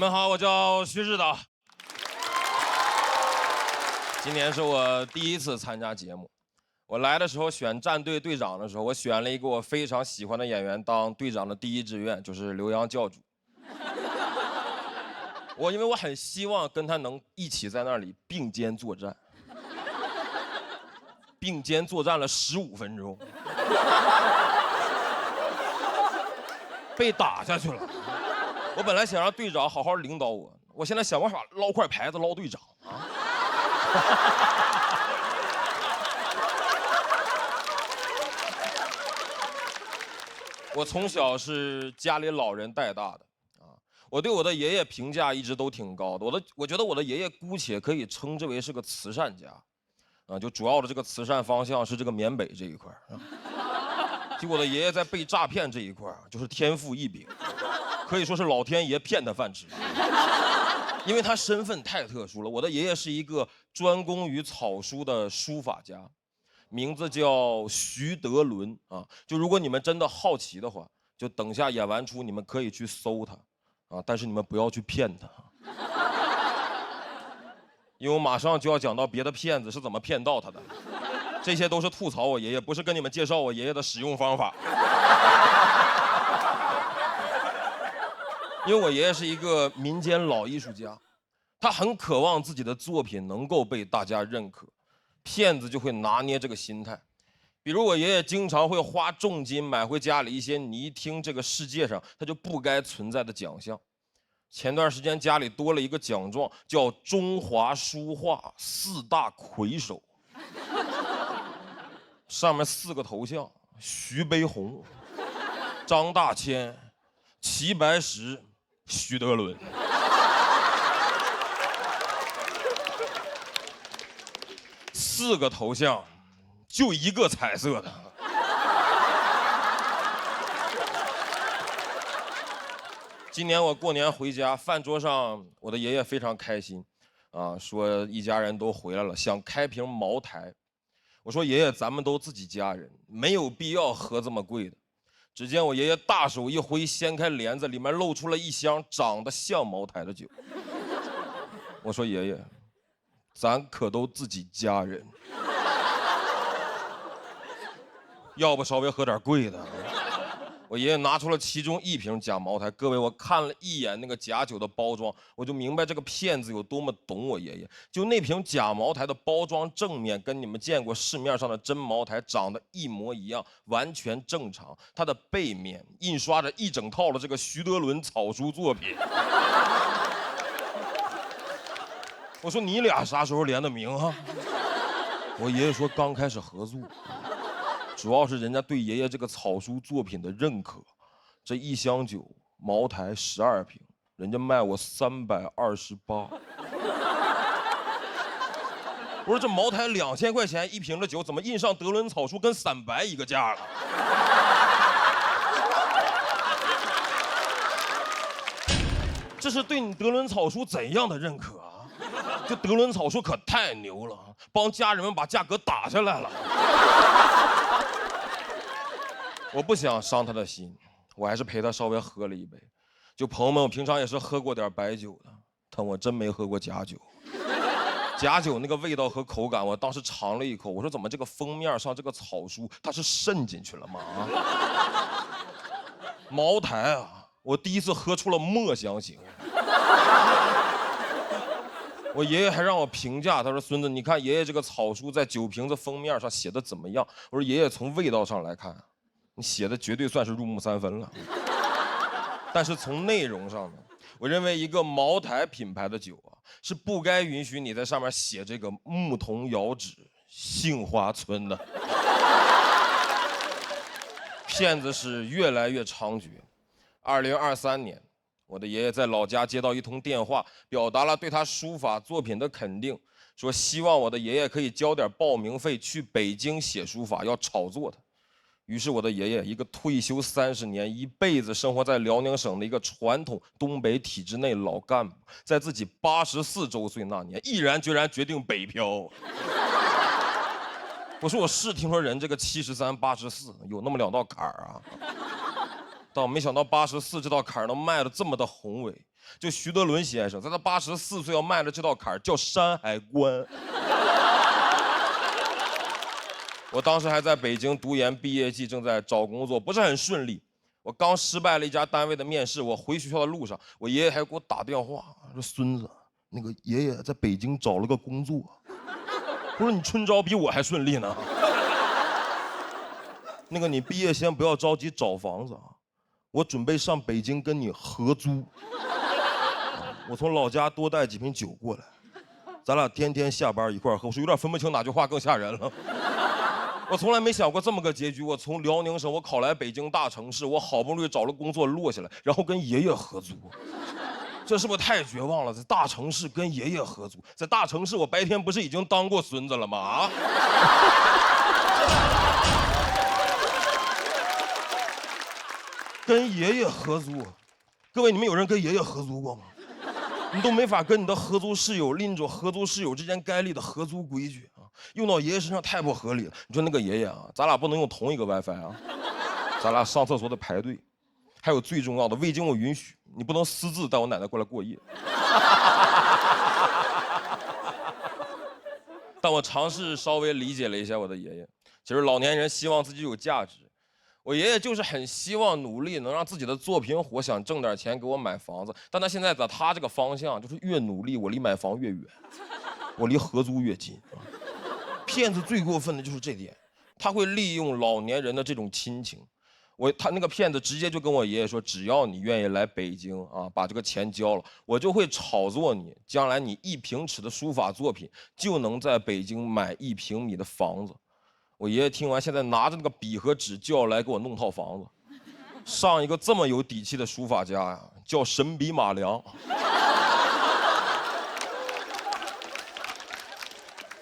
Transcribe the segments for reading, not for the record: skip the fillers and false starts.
们好，我叫徐指导。今年是我第一次参加节目。我来的时候选战队队长的时候，我选了一个我非常喜欢的演员当队长的第一志愿，就是刘洋教主。因为我很希望跟他能一起在那里并肩作战。并肩作战了15分钟，被打下去了。我本来想让队长好好领导我，我现在想办法捞块牌子捞队长啊。我从小是家里老人带大的啊，我对我的爷爷评价一直都挺高的。我觉得我的爷爷姑且可以称之为是个慈善家。就主要的这个慈善方向是这个缅北这一块就我的爷爷在被诈骗这一块就是天赋异禀，可以说是老天爷骗他饭吃。因为他身份太特殊了，我的爷爷是一个专攻于草书的书法家，名字叫徐德伦啊。就如果你们真的好奇的话，就等下演完出你们可以去搜他啊，但是你们不要去骗他。因为我马上就要讲到别的骗子是怎么骗到他的，这些都是吐槽我爷爷，不是跟你们介绍我爷爷的使用方法。因为我爷爷是一个民间老艺术家，他很渴望自己的作品能够被大家认可，骗子就会拿捏这个心态。比如我爷爷经常会花重金买回家里一些你一听这个世界上他就不该存在的奖项。前段时间家里多了一个奖状，叫中华书画4大魁首，上面4个头像：徐悲鸿、张大千、齐白石、徐德伦。4个头像，就1个彩色的。今年我过年回家，饭桌上我的爷爷非常开心，说一家人都回来了，想开瓶茅台。我说爷爷，咱们都自己家人，没有必要喝这么贵的。只见我爷爷大手一挥，掀开帘子，里面露出了一箱长得像茅台的酒。我说爷爷，咱可都自己家人，要不稍微喝点贵的。我爷爷拿出了其中1瓶假茅台，各位，我看了一眼那个假酒的包装，我就明白这个骗子有多么懂我爷爷。就那瓶假茅台的包装正面跟你们见过市面上的真茅台长得一模一样，完全正常。它的背面印刷着一整套的这个徐德伦草书作品。我说你俩啥时候联的名啊？我爷爷说刚开始合作。主要是人家对爷爷这个草书作品的认可，这1箱酒茅台12瓶，人家卖我328。我说这茅台2000块钱1瓶的酒，怎么印上德伦草书跟散白一个价了？这是对你德伦草书怎样的认可啊？这德伦草书可太牛了，帮家人们把价格打下来了。我不想伤他的心，我还是陪他稍微喝了一杯。就朋友们，我平常也是喝过点白酒的，但我真没喝过假酒。假酒那个味道和口感，我当时尝了一口，我说怎么这个封面上这个草书它是渗进去了吗？茅台啊，我第一次喝出了墨香型。我爷爷还让我评价，他说孙子，你看爷爷这个草书在酒瓶子封面上写的怎么样？我说爷爷，从味道上来看，你写的绝对算是入木3分了。但是从内容上呢，我认为一个茅台品牌的酒啊，是不该允许你在上面写这个牧童遥指杏花村的。骗子是越来越猖獗。2023年，我的爷爷在老家接到一通电话，表达了对他书法作品的肯定，说希望我的爷爷可以交点报名费去北京写书法，要炒作他。于是我的爷爷，一个退休30年、一辈子生活在辽宁省的一个传统东北体制内老干部，在自己84周岁那年，毅然决然决定北漂。我说我是听说人这个73、84有那么2道坎儿啊，但我没想到84这道坎儿能迈得这么的宏伟。就徐德伦先生在他84岁要迈的这道坎儿叫山海关。我当时还在北京读研，毕业季正在找工作，不是很顺利。我刚失败了一家单位的面试，我回学校的路上，我爷爷还给我打电话说：“孙子，那个爷爷在北京找了个工作。”我说：“你春招比我还顺利呢。”那个你毕业先不要着急找房子啊，我准备上北京跟你合租。我从老家多带几瓶酒过来，咱俩天天下班一块儿喝。我说有点分不清哪句话更吓人了。我从来没想过这么个结局。我从辽宁省我考来北京大城市，我好不容易找了工作落下来，然后跟爷爷合租。这是不是太绝望了？在大城市跟爷爷合租，在大城市我白天不是已经当过孙子了吗？啊！跟爷爷合租，各位你们有人跟爷爷合租过吗？你都没法跟你的合租室友立那种合租室友之间该立的合租规矩啊，用到爷爷身上太不合理了。你说那个爷爷啊，咱俩不能用同一个 WiFi 啊，咱俩上厕所得排队，还有最重要的，未经我允许，你不能私自带我奶奶过来过夜。但我尝试稍微理解了一下我的爷爷，其实老年人希望自己有价值。我爷爷就是很希望努力能让自己的作品火，想挣点钱给我买房子。但他现在在他这个方向，就是越努力，我离买房越远，我离合租越近。骗子最过分的就是这点，他会利用老年人的这种亲情。他那个骗子直接就跟我爷爷说，只要你愿意来北京啊，把这个钱交了，我就会炒作你，将来你1平尺的书法作品就能在北京买1平米的房子。我爷爷听完，现在拿着那个笔和纸就要来给我弄套房子。上一个这么有底气的书法家呀，叫神笔马良。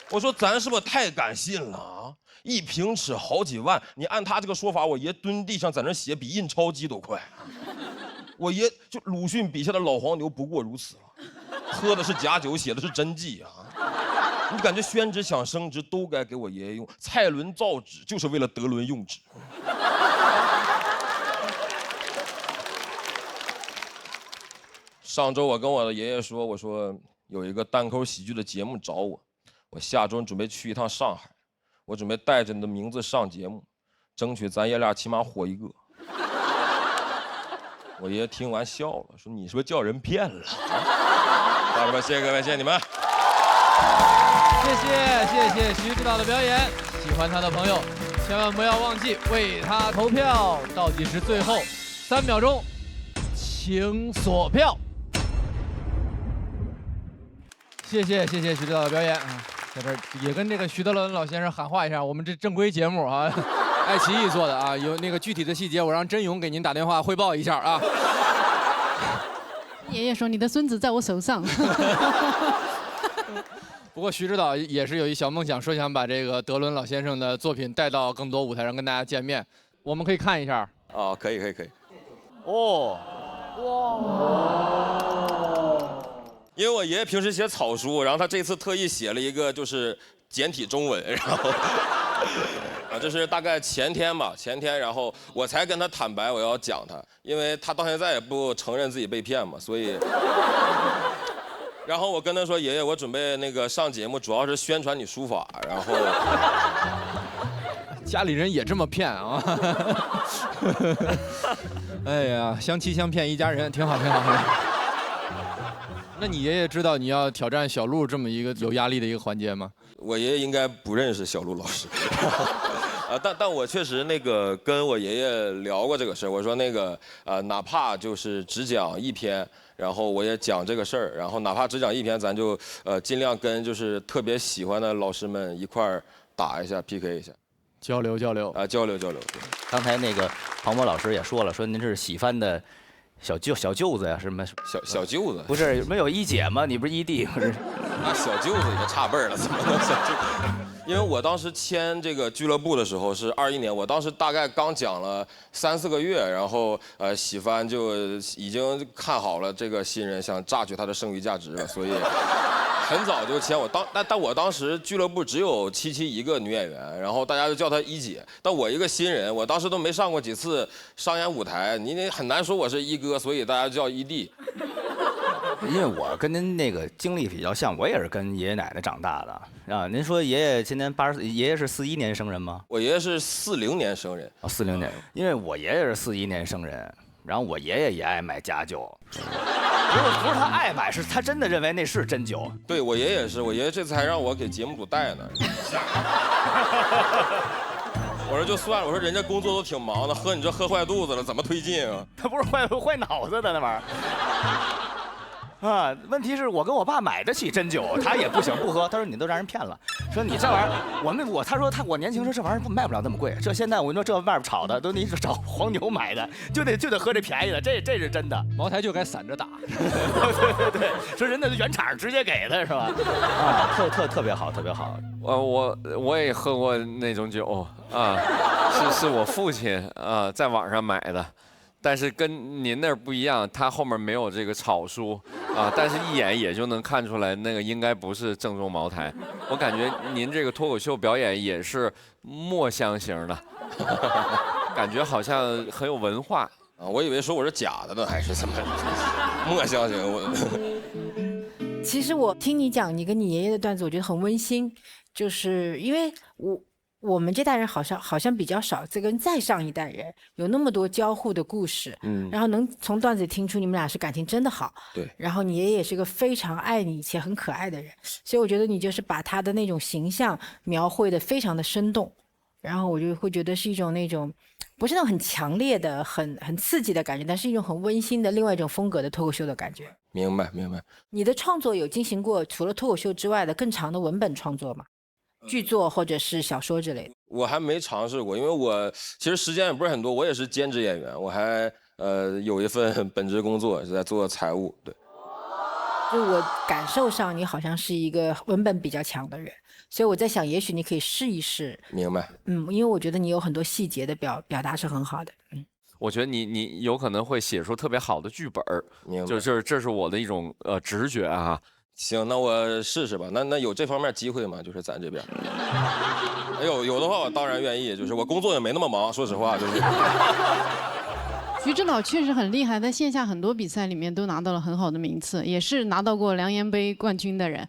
我说咱是不是太敢信了啊？1平尺好几万，你按他这个说法，我爷蹲地上在那写比印钞机都快。我爷就鲁迅笔下的老黄牛不过如此了，喝的是假酒，写的是真迹啊。你感觉宣纸想升值都该给我爷爷用，蔡伦造纸就是为了德伦用纸。上周我跟我的爷爷说，我说有一个单口喜剧的节目找我，我下周准备去一趟上海，我准备带着你的名字上节目，争取咱爷俩起码火一个。我爷爷听完笑了，说你是不是叫人骗了？家人们，谢谢各位，谢谢你们。谢谢徐指导的表演，喜欢他的朋友千万不要忘记为他投票，倒计时最后3秒钟，请锁票。谢谢徐指导的表演啊，在这儿也跟这个徐德伦老先生喊话一下，我们这正规节目啊，爱奇艺做的啊，有那个具体的细节，我让甄勇给您打电话汇报一下啊。爷爷说你的孙子在我手上。不过徐指导也是有一小梦想，说想把这个德伦老先生的作品带到更多舞台上跟大家见面，我们可以看一下。啊，可以。哦，因为我爷爷平时写草书，然后他这次特意写了一个就是简体中文，然后这是大概前天，然后我才跟他坦白我要讲他，因为他到现在也不承认自己被骗嘛，所以。然后我跟他说：“爷爷，我准备那个上节目，主要是宣传你书法。”然后家里人也这么骗啊？哎呀，相欺相骗一家人，挺好。那你爷爷知道你要挑战小鹿这么一个有压力的一个环节吗？我爷爷应该不认识小鹿老师。但我确实那个跟我爷爷聊过这个事儿，我说那个哪怕就是只讲1篇。然后我也讲这个事儿，然后哪怕只讲1篇，咱就尽量跟就是特别喜欢的老师们一块儿打一下 PK 一下，交流交流。刚才那个庞博老师也说了，说您这是喜欢的小舅子呀，什么小舅子？不是没有一姐吗？你不是一弟不是？那小舅子也差辈儿了，怎么能小舅子？因为我当时签这个俱乐部的时候是21年，我当时大概刚讲了3、4个月，然后喜番就已经看好了这个新人，想榨取他的剩余价值了，所以很早就签我。但我当时俱乐部只有77一个女演员，然后大家就叫她一姐。但我一个新人，我当时都没上过几次商演舞台，你很难说我是一哥，所以大家叫一弟。因为我跟您那个经历比较像，我也是跟爷爷奶奶长大的啊。您说爷爷今年84，爷爷是41年生人吗？我爷爷是40年生人。哦，40年，因为我爷爷是41年生人，然后我爷爷也爱买假酒。不是他爱买，是他真的认为那是真酒。对我爷爷也是，我爷爷这次还让我给节目组带呢。我说就算了，我说人家工作都挺忙的，喝你这喝坏肚子了，怎么推进啊？他不是坏脑子的那玩意儿。啊，问题是我跟我爸买得起真酒，他也不行不喝。他说你都让人骗了，说你这玩意儿，他说我年轻时候这玩意儿卖不了那么贵，这现在我跟你说这外边炒的都你找黄牛买的，就得喝这便宜的，这是真的。茅台就该散着打。对，说人家原厂直接给的是吧？啊，特别好，特别好。我也喝过那种酒啊，是我父亲啊在网上买的。但是跟您那儿不一样，它后面没有这个草书啊，但是一眼也就能看出来，那个应该不是正宗茅台。我感觉您这个脱口秀表演也是墨香型的，感觉好像很有文化啊。我以为说我是假的呢，还是怎么墨香型？其实我听你讲你跟你爷爷的段子，我觉得很温馨，就是因为我们这代人好像比较少，这跟再上一代人有那么多交互的故事，然后能从段子里听出你们俩是感情真的好，对，然后你爷爷也是个非常爱你且很可爱的人，所以我觉得你就是把他的那种形象描绘的非常的生动，然后我就会觉得是一种那种不是那种很强烈的、很刺激的感觉，但是一种很温馨的另外一种风格的脱口秀的感觉。明白。你的创作有进行过除了脱口秀之外的更长的文本创作吗？剧作或者是小说之类的？我还没尝试过，因为我其实时间也不是很多，我也是兼职演员，我还有一份本职工作是在做财务。对，就我感受上你好像是一个文本比较强的人，所以我在想也许你可以试一试。明白。因为我觉得你有很多细节的表达是很好的。我觉得你有可能会写出特别好的剧本，就是这是我的一种直觉啊。行，那我试试吧。那有这方面机会吗？就是咱这边。有的话，我当然愿意。就是我工作也没那么忙，说实话，就是。徐指导确实很厉害，在线下很多比赛里面都拿到了很好的名次，也是拿到过梁岩杯冠军的人，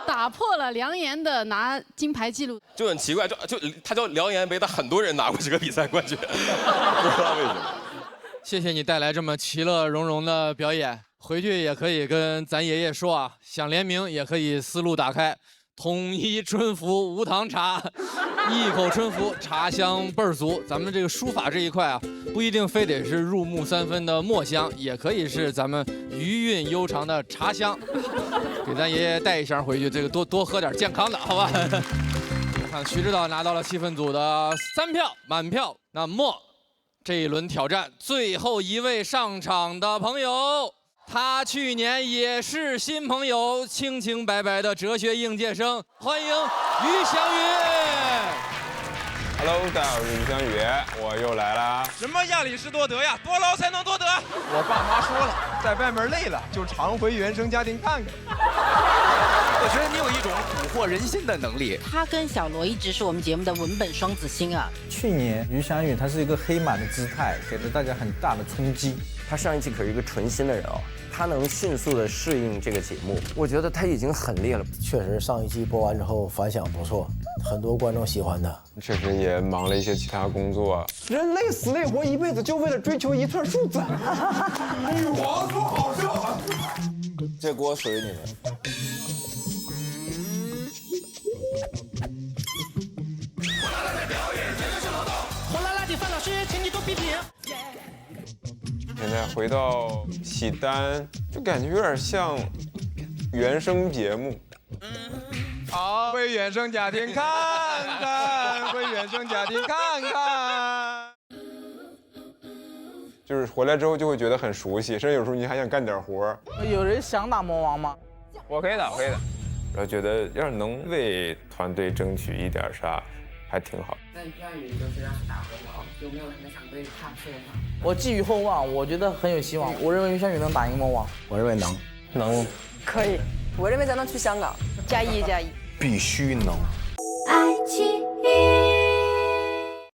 打破了梁岩的拿金牌记录。就很奇怪，就他叫梁岩杯，但很多人拿过这个比赛冠军，不知道为什么。谢谢你带来这么其乐融融的表演，回去也可以跟咱爷爷说啊，想联名也可以思路打开，统一春福无糖茶，一口春福，茶香倍儿足。咱们这个书法这一块啊，不一定非得是入木三分的墨香，也可以是咱们余韵悠长的茶香。给咱爷爷带一箱回去，这个多喝点健康的，好吧？看徐指导拿到了气氛组的3票满票，那么这一轮挑战最后一位上场的朋友，他去年也是新朋友，清清白白的哲学应届生，欢迎于翔宇。Hello， 大家好，我是于翔宇，我又来啦。什么亚里士多德呀？多劳才能多得。我爸妈说了，在外面累了就常回原生家庭看看。我觉得你有一种蛊惑人心的能力。他跟小罗一直是我们节目的文本双子星啊。去年于翔宇他是一个黑马的姿态，给了大家很大的冲击。他上一期可是一个纯新的人哦，他能迅速的适应这个节目，我觉得他已经很厉害了。确实，上一期播完之后反响不错，很多观众喜欢他。确实也忙了一些其他工作。人累死累活一辈子，就为了追求一串数字。女王多好笑！这锅属于你们。火辣辣的范老师，请你多批评。现在回到喜单，就感觉有点像原声节目。好，回原生家庭看看，回原生家庭看看。就是回来之后就会觉得很熟悉，甚至有时候你还想干点活。有人想打魔王吗？我可以打，然后觉得要是能为团队争取一点啥，还挺好。那于翔宇就是要是打魔王，有没有什么想对他说的吗？我寄予厚望，我觉得很有希望。我认为于翔宇能打赢魔王。我认为能，可以。我认为咱能去香港，加一，必须能。爱情。